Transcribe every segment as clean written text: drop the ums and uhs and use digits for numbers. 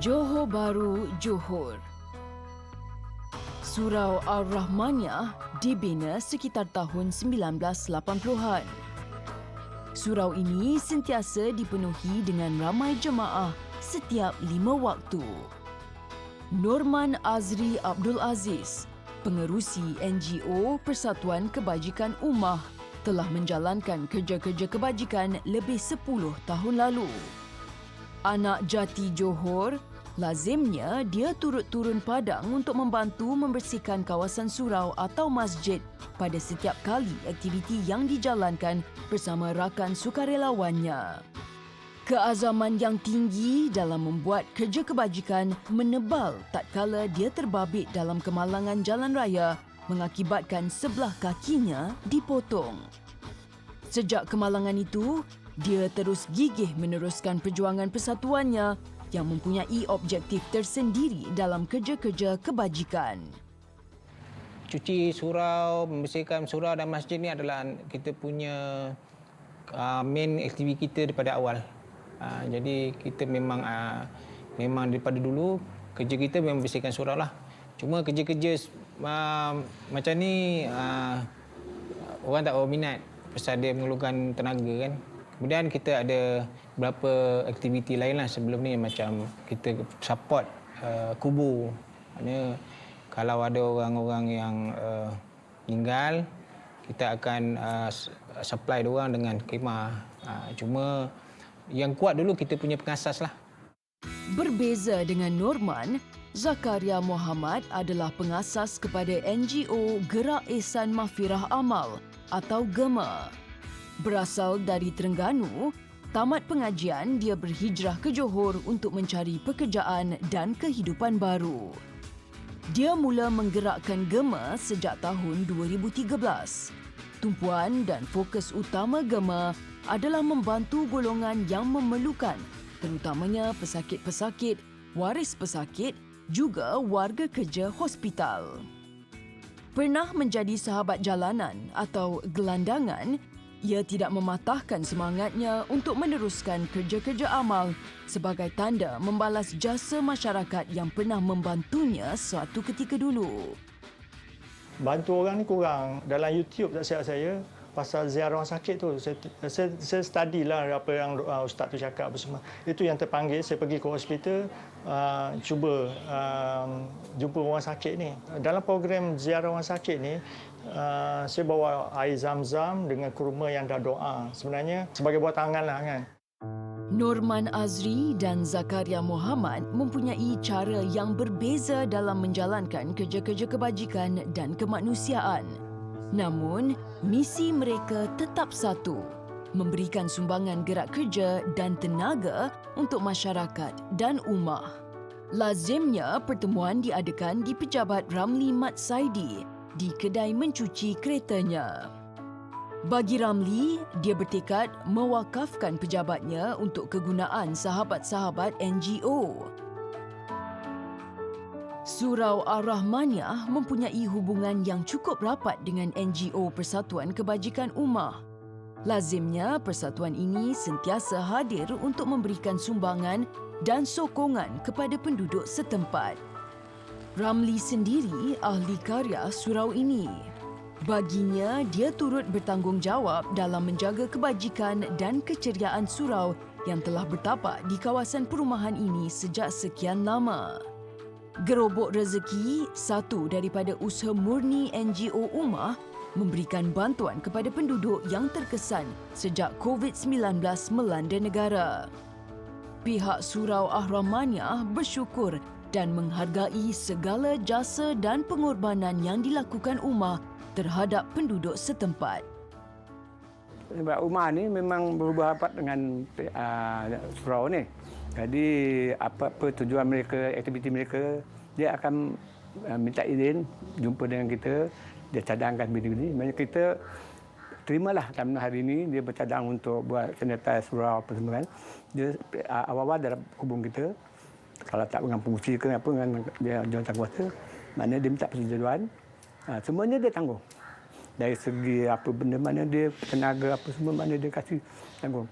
Johor Bahru, Johor. Surau Ar-Rahmaniah dibina sekitar tahun 1980-an. Surau ini sentiasa dipenuhi dengan ramai jemaah setiap 5 waktu. Norman Azri Abdul Aziz, pengerusi NGO Persatuan Kebajikan Ummah, telah menjalankan kerja-kerja kebajikan lebih 10 tahun lalu. Anak jati Johor, lazimnya dia turut turun padang untuk membantu membersihkan kawasan surau atau masjid pada setiap kali aktiviti yang dijalankan bersama rakan sukarelawannya. Keazaman yang tinggi dalam membuat kerja kebajikan menebal tatkala dia terbabit dalam kemalangan jalan raya mengakibatkan sebelah kakinya dipotong. Sejak kemalangan itu, dia terus gigih meneruskan perjuangan persatuannya yang mempunyai objektif tersendiri dalam kerja-kerja kebajikan. Cuci surau, membersihkan surau dan masjid ni adalah kita punya main aktiviti kita daripada awal. Jadi kita memang daripada dulu kerja kita memang membersihkan surau lah. Cuma kerja-kerja macam ni orang tak berminat pasal dia memerlukan tenaga kan. Kemudian kita ada beberapa aktiviti lain lah sebelum ni, macam kita support kubur. Maknanya kalau ada orang-orang yang meninggal, kita akan supply diorang dengan khemah. Cuma yang kuat dulu kita punya pengasas lah. Berbeza dengan Norman, Zakaria Muhammad adalah pengasas kepada NGO Gerak Ihsan Mahfirah Amal atau GEMA. Berasal dari Terengganu, tamat pengajian dia berhijrah ke Johor untuk mencari pekerjaan dan kehidupan baru. Dia mula menggerakkan GEMA sejak tahun 2013. Tumpuan dan fokus utama GEMA adalah membantu golongan yang memerlukan, terutamanya pesakit-pesakit, waris pesakit, juga warga kerja hospital. Pernah menjadi sahabat jalanan atau gelandangan, ia tidak mematahkan semangatnya untuk meneruskan kerja-kerja amal sebagai tanda membalas jasa masyarakat yang pernah membantunya suatu ketika dulu. Bantu orang ni kurang. Dalam YouTube tak silap saya, pasal ziarah orang sakit tu, saya study lah apa yang ustaz tu cakap apa semua. Itu yang terpanggil, saya pergi ke hospital, cuba jumpa orang sakit ni. Dalam program ziarah orang sakit ni, saya bawa air zam-zam dengan kurma yang dah doa. Sebenarnya sebagai buat tangan lah kan. Norman Azri dan Zakaria Muhammad mempunyai cara yang berbeza dalam menjalankan kerja-kerja kebajikan dan kemanusiaan. Namun, misi mereka tetap satu, memberikan sumbangan gerak kerja dan tenaga untuk masyarakat dan ummah. Lazimnya pertemuan diadakan di Pejabat Ramli Mat Saidi di kedai mencuci keretanya. Bagi Ramli, dia bertekad mewakafkan pejabatnya untuk kegunaan sahabat-sahabat NGO. Surau Ar-Rahmaniah mempunyai hubungan yang cukup rapat dengan NGO Persatuan Kebajikan Ummah. Lazimnya, persatuan ini sentiasa hadir untuk memberikan sumbangan dan sokongan kepada penduduk setempat. Ramli sendiri ahli karya surau ini. Baginya, dia turut bertanggungjawab dalam menjaga kebajikan dan keceriaan surau yang telah bertapak di kawasan perumahan ini sejak sekian lama. Gerobok Rezeki, satu daripada usaha murni NGO Ummah, memberikan bantuan kepada penduduk yang terkesan sejak COVID-19 melanda negara. Pihak Surau Ar-Rahmaniah bersyukur dan menghargai segala jasa dan pengorbanan yang dilakukan Ummah terhadap penduduk setempat. Sebab Ummah ni memang berubah rapat dengan surau ni. Jadi apa-apa tujuan mereka, aktiviti mereka, dia akan minta izin jumpa dengan kita, dia cadangkan begini. Maksudnya kita terimalah dalam hari ini dia bercadang untuk buat sanitize surau apa semua kan. Dia awal-awal dalam hubung kita, kalau tak dengan pengurusi ke apa dengan dia jawatan kuasa, maknanya dia minta persetujuan. Semuanya dia tanggung. Dari segi apa benda mana dia, tenaga apa semua mana dia kasih tanggung.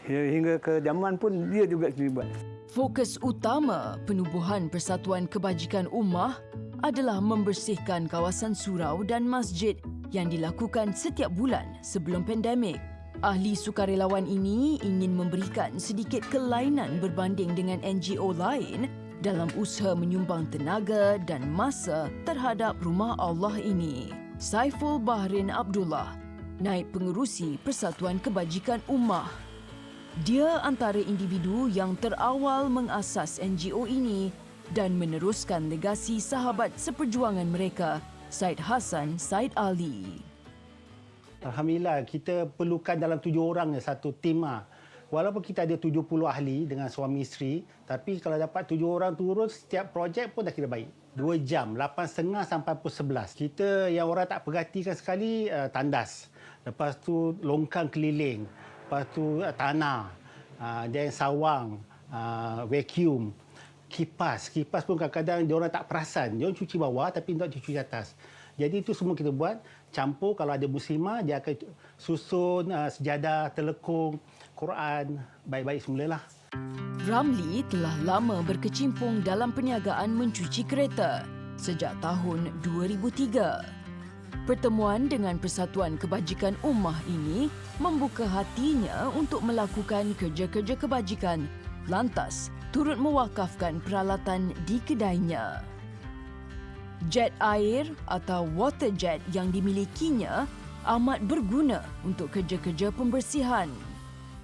Hingga ke jamuan pun dia juga terlibat. Fokus utama penubuhan Persatuan Kebajikan Ummah adalah membersihkan kawasan surau dan masjid yang dilakukan setiap bulan sebelum pandemik. Ahli sukarelawan ini ingin memberikan sedikit kelainan berbanding dengan NGO lain dalam usaha menyumbang tenaga dan masa terhadap Rumah Allah ini. Saiful Bahrin Abdullah, Naib Pengerusi Persatuan Kebajikan Ummah. Dia antara individu yang terawal mengasas NGO ini dan meneruskan legasi sahabat seperjuangan mereka, Said Hassan Said Ali. Alhamdulillah, kita perlukan dalam 7 orang satu tim. Walaupun kita ada 70 ahli dengan suami isteri, tapi kalau dapat 7 orang turun, setiap projek pun dah kira baik. 2 jam, 8.30 sampai pukul 11. Kita yang orang tak perhatikan sekali, tandas. Lepas tu longkang keliling. Lepas tu tanah, dan sawang, vacuum, kipas. Kipas pun kadang-kadang diorang tak perasan. Diorang cuci bawah tapi tak cuci atas. Jadi itu semua kita buat. Campur kalau ada muslimah, dia akan susun sejadah, telekung, Quran, baik-baik semulalah. Ramli telah lama berkecimpung dalam perniagaan mencuci kereta sejak tahun 2003. Pertemuan dengan Persatuan Kebajikan Ummah ini membuka hatinya untuk melakukan kerja-kerja kebajikan, lantas turut mewakafkan peralatan di kedainya. Jet air atau water jet yang dimilikinya amat berguna untuk kerja-kerja pembersihan.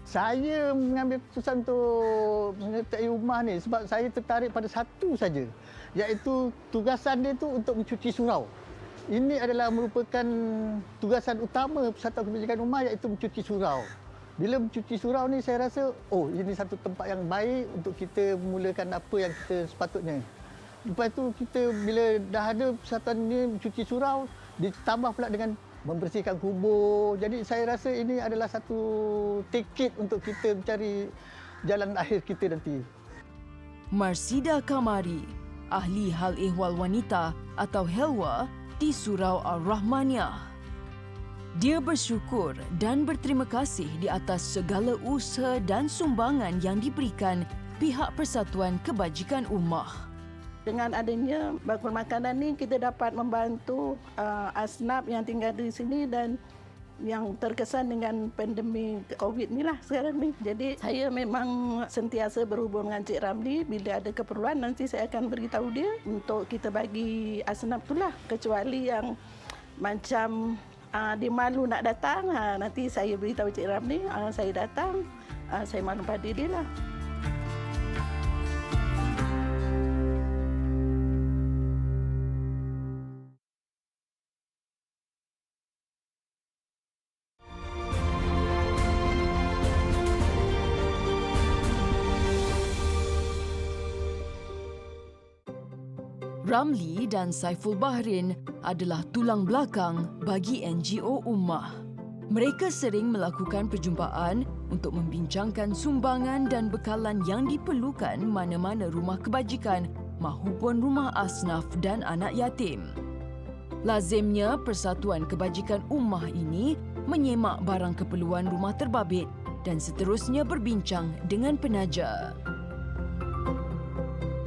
Saya mengambil keputusan untuk menyertai rumah ni sebab saya tertarik pada satu saja, iaitu tugasan dia tu untuk mencuci surau. Ini adalah merupakan tugasan utama Persatuan Kebajikan Ummah, iaitu mencuci surau. Bila mencuci surau ni saya rasa, ini satu tempat yang baik untuk kita memulakan apa yang kita sepatutnya. Lepas tu kita bila dah ada persatuan ni mencuci surau, ditambah pula dengan membersihkan kubur. Jadi saya rasa ini adalah satu tiket untuk kita mencari jalan akhir kita nanti. Marsida Kamari, ahli hal ehwal wanita atau HELWA di Surau Ar-Rahmaniah. Dia bersyukur dan berterima kasih di atas segala usaha dan sumbangan yang diberikan pihak Persatuan Kebajikan Ummah. Dengan adanya bakul makanan ni, kita dapat membantu asnaf yang tinggal di sini dan yang terkesan dengan pandemik COVID ni lah sekarang ni. Jadi saya memang sentiasa berhubung dengan Cik Ramli. Bila ada keperluan nanti saya akan beritahu dia untuk kita bagi asnaf tu lah. Kecuali yang macam dia malu nak datang, nanti saya beritahu Cik Ramli, saya datang, saya maklum pada dia lah. Ramli dan Saiful Bahrin adalah tulang belakang bagi NGO Ummah. Mereka sering melakukan perjumpaan untuk membincangkan sumbangan dan bekalan yang diperlukan mana-mana rumah kebajikan mahupun rumah asnaf dan anak yatim. Lazimnya Persatuan Kebajikan Ummah ini menyemak barang keperluan rumah terbabit dan seterusnya berbincang dengan penaja.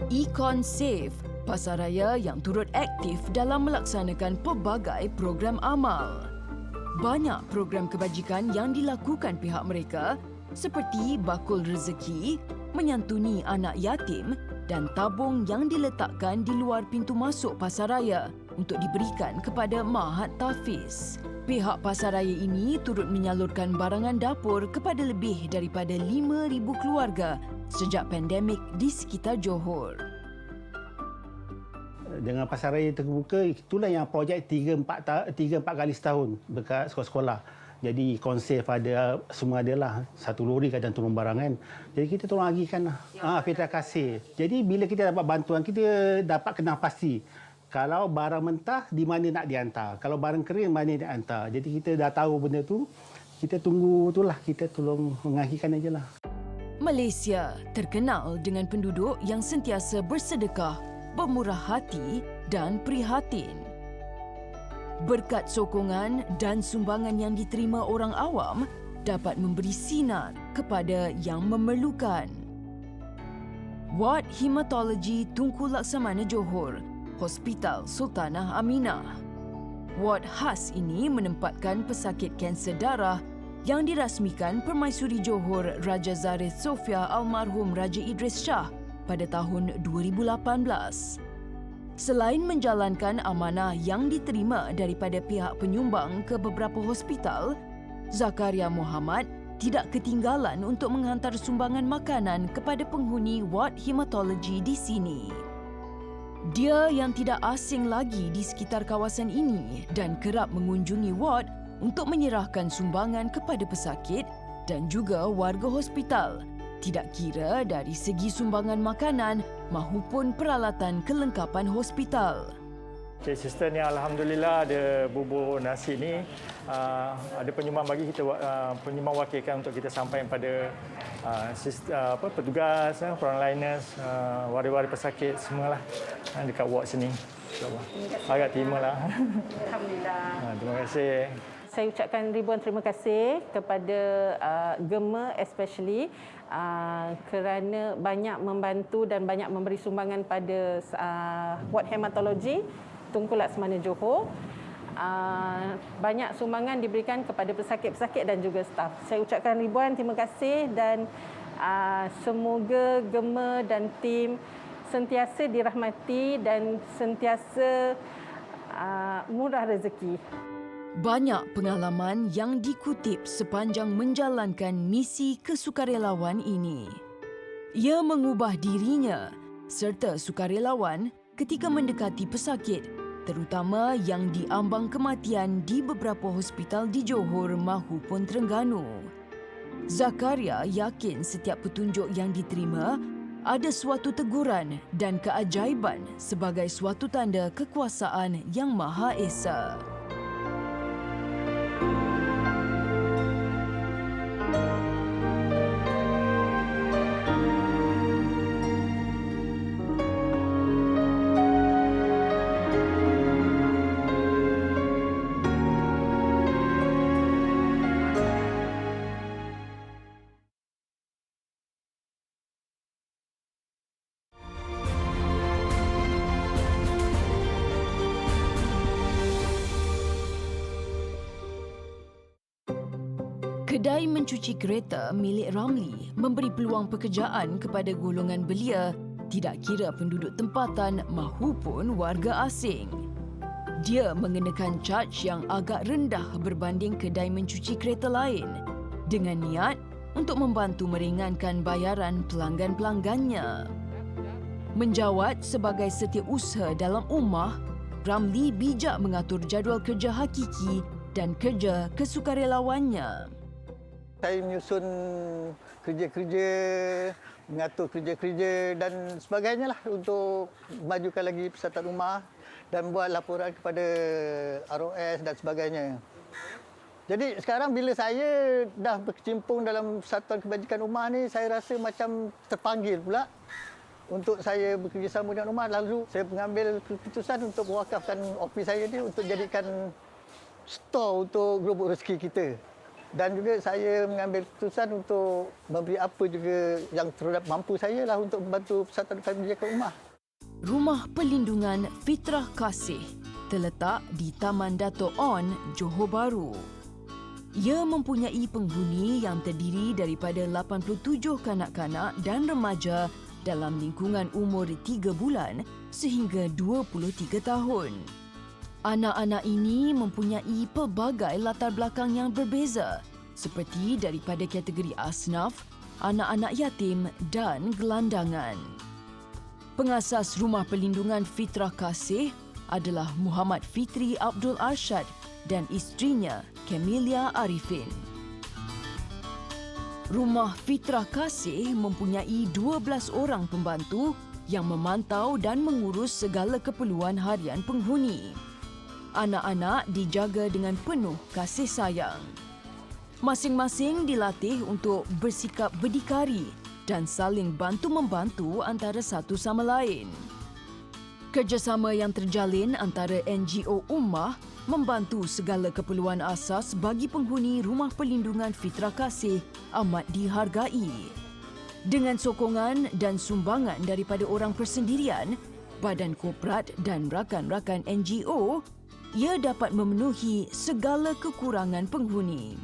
Econ Save, pasaraya yang turut aktif dalam melaksanakan pelbagai program amal. Banyak program kebajikan yang dilakukan pihak mereka seperti bakul rezeki, menyantuni anak yatim dan tabung yang diletakkan di luar pintu masuk pasaraya untuk diberikan kepada Mahat Tafiz. Pihak pasaraya ini turut menyalurkan barangan dapur kepada lebih daripada 5,000 keluarga sejak pandemik di sekitar Johor. Dengan pasaraya terbuka, itulah yang projek 3-4 kali setahun dekat sekolah-sekolah. Jadi konsep ada, semua adalah satu lori kadang turun barangan. Jadi kita tolong agikan lah. Terima kasih. Jadi bila kita dapat bantuan, kita dapat kenal pasti. Kalau barang mentah, di mana nak dihantar. Kalau barang kering, mana nak dihantar. Jadi kita dah tahu benda tu, kita tunggu itulah, kita tolong mengagikan aja lah. Malaysia terkenal dengan penduduk yang sentiasa bersedekah, bermurah hati dan prihatin. Berkat sokongan dan sumbangan yang diterima orang awam, dapat memberi sinar kepada yang memerlukan. Ward Hematologi Tunku Laksamana Johor, Hospital Sultanah Aminah. Ward khas ini menempatkan pesakit kanser darah yang dirasmikan Permaisuri Johor Raja Zarif Sofia almarhum Raja Idris Shah pada tahun 2018. Selain menjalankan amanah yang diterima daripada pihak penyumbang ke beberapa hospital, Zakaria Muhammad tidak ketinggalan untuk menghantar sumbangan makanan kepada penghuni ward hematologi di sini. Dia yang tidak asing lagi di sekitar kawasan ini dan kerap mengunjungi ward untuk menyerahkan sumbangan kepada pesakit dan juga warga hospital, tidak kira dari segi sumbangan makanan mahupun peralatan kelengkapan hospital. Cik sister ni alhamdulillah ada bubur nasi ni ada penyumbang bagi kita, penyumbang wakilkan untuk kita sampaikan pada petugas, frontliners, waris-waris pesakit semualah dekat ward sini. InsyaAllah. Agak terimalah. Alhamdulillah. Terima kasih. Saya ucapkan ribuan terima kasih kepada GEMA especially kerana banyak membantu dan banyak memberi sumbangan pada ward hematologi Tunku Laksamana Johor. Banyak sumbangan diberikan kepada pesakit-pesakit dan juga staf. Saya ucapkan ribuan terima kasih dan semoga GEMA dan tim sentiasa dirahmati dan sentiasa murah rezeki. Banyak pengalaman yang dikutip sepanjang menjalankan misi kesukarelawan ini. Ia mengubah dirinya serta sukarelawan ketika mendekati pesakit, terutama yang diambang kematian di beberapa hospital di Johor mahupun Terengganu. Zakaria yakin setiap petunjuk yang diterima ada suatu teguran dan keajaiban sebagai suatu tanda kekuasaan Yang Maha Esa. Kedai mencuci kereta milik Ramli memberi peluang pekerjaan kepada golongan belia, tidak kira penduduk tempatan mahupun warga asing. Dia mengenakan caj yang agak rendah berbanding kedai mencuci kereta lain dengan niat untuk membantu meringankan bayaran pelanggan-pelanggannya. Menjawat sebagai setiausaha dalam ummah, Ramli bijak mengatur jadual kerja hakiki dan kerja kesukarelawannya. Saya menyusun kerja-kerja, mengatur kerja-kerja dan sebagainya lah untuk memajukan lagi persatuan rumah dan buat laporan kepada ROS dan sebagainya. Jadi sekarang bila saya dah berkecimpung dalam Persatuan Kebajikan Rumah ni, saya rasa macam terpanggil pula untuk saya bekerjasama dengan rumah. Lalu saya mengambil keputusan untuk mewakafkan ofis saya ni untuk jadikan store untuk gerobok rezeki kita. Dan juga saya mengambil keputusan untuk memberi apa juga yang terhadap mampu saya lah untuk membantu Persatuan Kebajikan Rumah. Rumah Perlindungan Fitrah Kasih terletak di Taman Dato' On, Johor Bahru. Ia mempunyai penghuni yang terdiri daripada 87 kanak-kanak dan remaja dalam lingkungan umur 3 bulan sehingga 23 tahun. Anak-anak ini mempunyai pelbagai latar belakang yang berbeza seperti daripada kategori asnaf, anak-anak yatim dan gelandangan. Pengasas Rumah Perlindungan Fitrah Kasih adalah Muhammad Fitri Abdul Arshad dan isterinya Camelia Arifin. Rumah Fitrah Kasih mempunyai 12 orang pembantu yang memantau dan mengurus segala keperluan harian penghuni. Anak-anak dijaga dengan penuh kasih sayang. Masing-masing dilatih untuk bersikap berdikari dan saling bantu-membantu antara satu sama lain. Kerjasama yang terjalin antara NGO Ummah membantu segala keperluan asas bagi penghuni Rumah Perlindungan Fitrah Kasih amat dihargai. Dengan sokongan dan sumbangan daripada orang persendirian, badan korporat dan rakan-rakan NGO, ia dapat memenuhi segala kekurangan penghuni.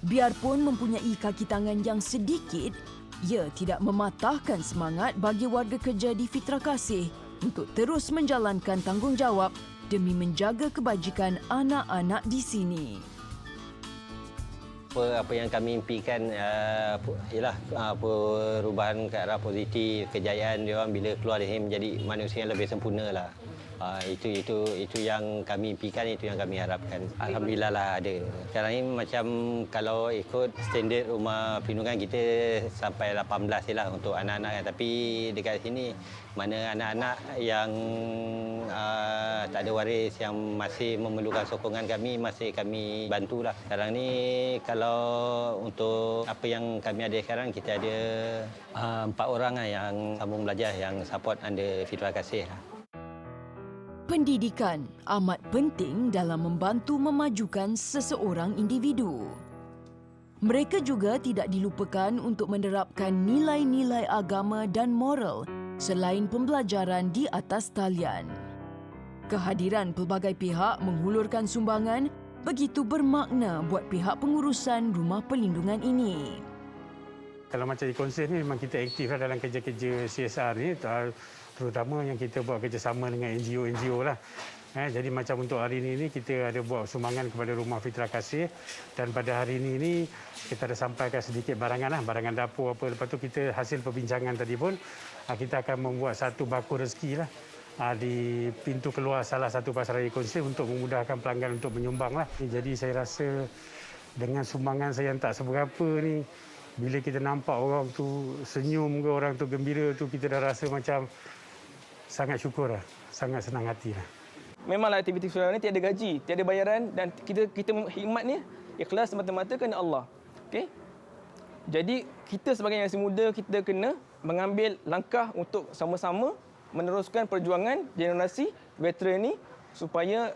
Biarpun mempunyai kaki tangan yang sedikit, ia tidak mematahkan semangat bagi warga kerja di Fitrah Kasih untuk terus menjalankan tanggungjawab demi menjaga kebajikan anak-anak di sini. Apa yang kami impikan ialah perubahan ke arah positif, kejayaan dia orang bila keluar dari sini menjadi manusia yang lebih sempurna lah. Itu yang kami impikan, itu yang kami harapkan. Alhamdulillah lah ada. Sekarang ni macam kalau ikut standard rumah perlindungan kita sampai 18 je lah untuk anak-anak. Tapi dekat sini mana anak-anak yang tak ada waris yang masih memerlukan sokongan kami, masih kami bantulah. Sekarang ni kalau untuk apa yang kami ada sekarang, kita ada 4 orang lah yang sambung belajar, yang support under Fitrah Kasih lah. Pendidikan amat penting dalam membantu memajukan seseorang individu. Mereka juga tidak dilupakan untuk menerapkan nilai-nilai agama dan moral selain pembelajaran di atas talian. Kehadiran pelbagai pihak menghulurkan sumbangan begitu bermakna buat pihak pengurusan rumah perlindungan ini. Kalau macam di Konsep ni memang kita aktif dalam kerja-kerja CSR ni, terutama yang kita buat kerjasama dengan NGO lah. Jadi macam untuk hari ini kita ada buat sumbangan kepada Rumah Fitrah Kasih, dan pada hari ini kita ada sampaikan sedikit barangan dapur apa. Lepas tu kita hasil perbincangan tadi pun kita akan membuat satu bako rezeki lah di pintu keluar salah satu pasaraya Konsep untuk memudahkan pelanggan untuk menyumbang lah. Jadi saya rasa dengan sumbangan saya yang tak seberapa ni, bila kita nampak orang tu senyum ke, orang tu gembira tu, kita dah rasa macam sangat syukur lah, sangat senang hati lah. Memanglah aktiviti sosial ni tiada gaji, tiada bayaran, dan kita khidmat ni ikhlas semata-mata kerana Allah. Okey? Jadi kita sebagai generasi muda, kita kena mengambil langkah untuk sama-sama meneruskan perjuangan generasi veteran ni supaya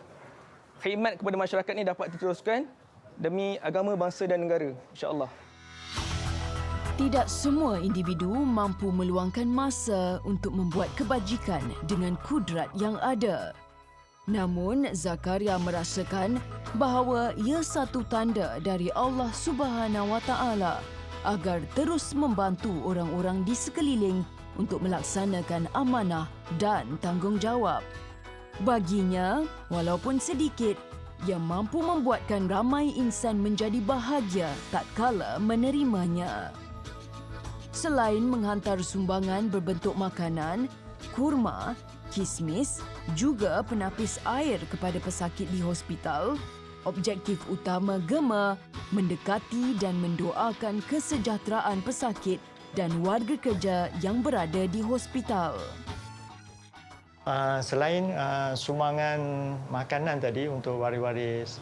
khidmat kepada masyarakat ni dapat diteruskan demi agama, bangsa dan negara, insya-Allah. Tidak semua individu mampu meluangkan masa untuk membuat kebajikan dengan kudrat yang ada. Namun, Zakaria merasakan bahawa ia satu tanda dari Allah Subhanahu Wa Taala agar terus membantu orang-orang di sekeliling untuk melaksanakan amanah dan tanggungjawab. Baginya, walaupun sedikit, ia mampu membuatkan ramai insan menjadi bahagia tatkala menerimanya. Selain menghantar sumbangan berbentuk makanan, kurma, kismis, juga penapis air kepada pesakit di hospital, objektif utama Gema mendekati dan mendoakan kesejahteraan pesakit dan warga kerja yang berada di hospital. Selain sumbangan makanan tadi untuk waris-waris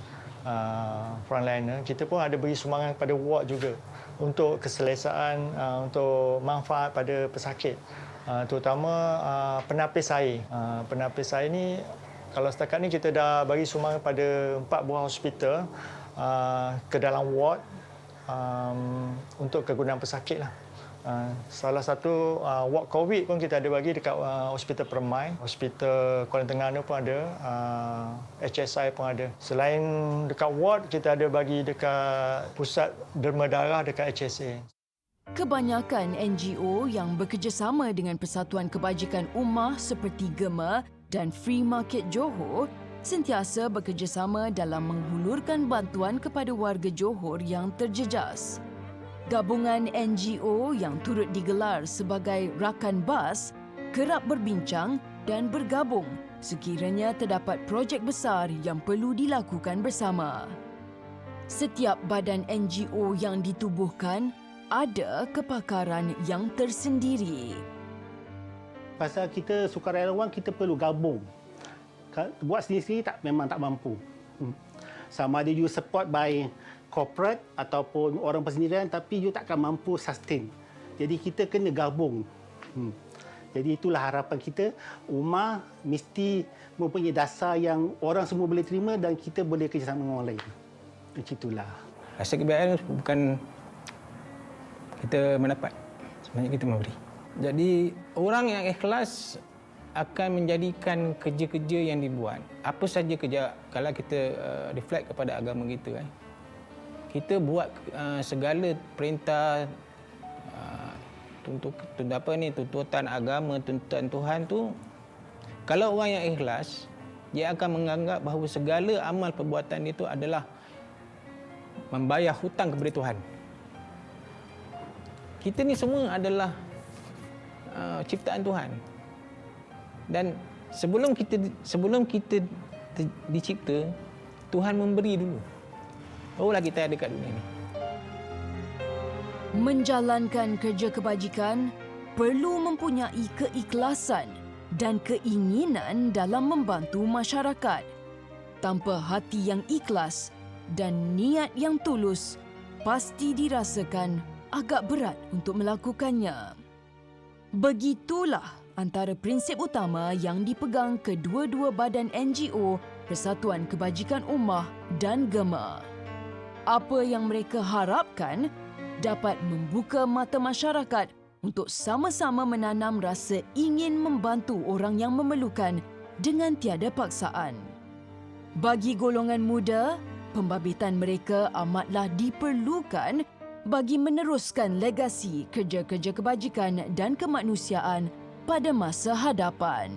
frontliner, kita pun ada beri sumbangan kepada ward juga untuk keselesaan, untuk manfaat pada pesakit, terutama penapis air. Penapis air ni, kalau setakat ni kita dah bagi sumbangan pada 4 buah hospital ke dalam ward untuk kegunaan pesakit lah. Salah satu ward COVID pun kita ada bagi dekat Hospital Permai, Hospital Kuala Terengganu pun ada, HSI pun ada. Selain dekat ward, kita ada bagi dekat pusat derma darah dekat HSA. Kebanyakan NGO yang bekerjasama dengan Persatuan Kebajikan Ummah seperti Gema dan Free Market Johor sentiasa bekerjasama dalam menghulurkan bantuan kepada warga Johor yang terjejas. Gabungan NGO yang turut digelar sebagai Rakan Bas kerap berbincang dan bergabung sekiranya terdapat projek besar yang perlu dilakukan bersama. Setiap badan NGO yang ditubuhkan ada kepakaran yang tersendiri. Pasal kita sukarelawan, kita perlu gabung. Buat sendiri-sendiri memang tak mampu. Sama ada you support by corporate ataupun orang persendirian, tapi you takkan mampu sustain. Jadi kita kena gabung. Jadi itulah harapan kita. Umar mesti mempunyai dasar yang orang semua boleh terima dan kita boleh kerjasama dengan orang lain. Macam itulah. Rasa kebahagiaan bukan kita mendapat, sebenarnya kita memberi. Jadi orang yang ikhlas akan menjadikan kerja-kerja yang dibuat, apa saja kerja, kalau kita reflect kepada agama kita, kita buat segala perintah, tuntutan agama, tuntutan Tuhan tu, kalau orang yang ikhlas, dia akan menganggap bahawa segala amal perbuatan itu adalah membayar hutang kepada Tuhan. Kita ni semua adalah ciptaan Tuhan. Dan sebelum kita dicipta, Tuhan memberi dulu. Barulah kita ada kat dunia ni. Menjalankan kerja kebajikan perlu mempunyai keikhlasan dan keinginan dalam membantu masyarakat. Tanpa hati yang ikhlas dan niat yang tulus, pasti dirasakan agak berat untuk melakukannya. Begitulah antara prinsip utama yang dipegang kedua-dua badan NGO Persatuan Kebajikan Ummah dan GEMA. Apa yang mereka harapkan dapat membuka mata masyarakat untuk sama-sama menanam rasa ingin membantu orang yang memerlukan dengan tiada paksaan. Bagi golongan muda, pembabit,an mereka amatlah diperlukan bagi meneruskan legasi kerja-kerja kebajikan dan kemanusiaan pada masa hadapan.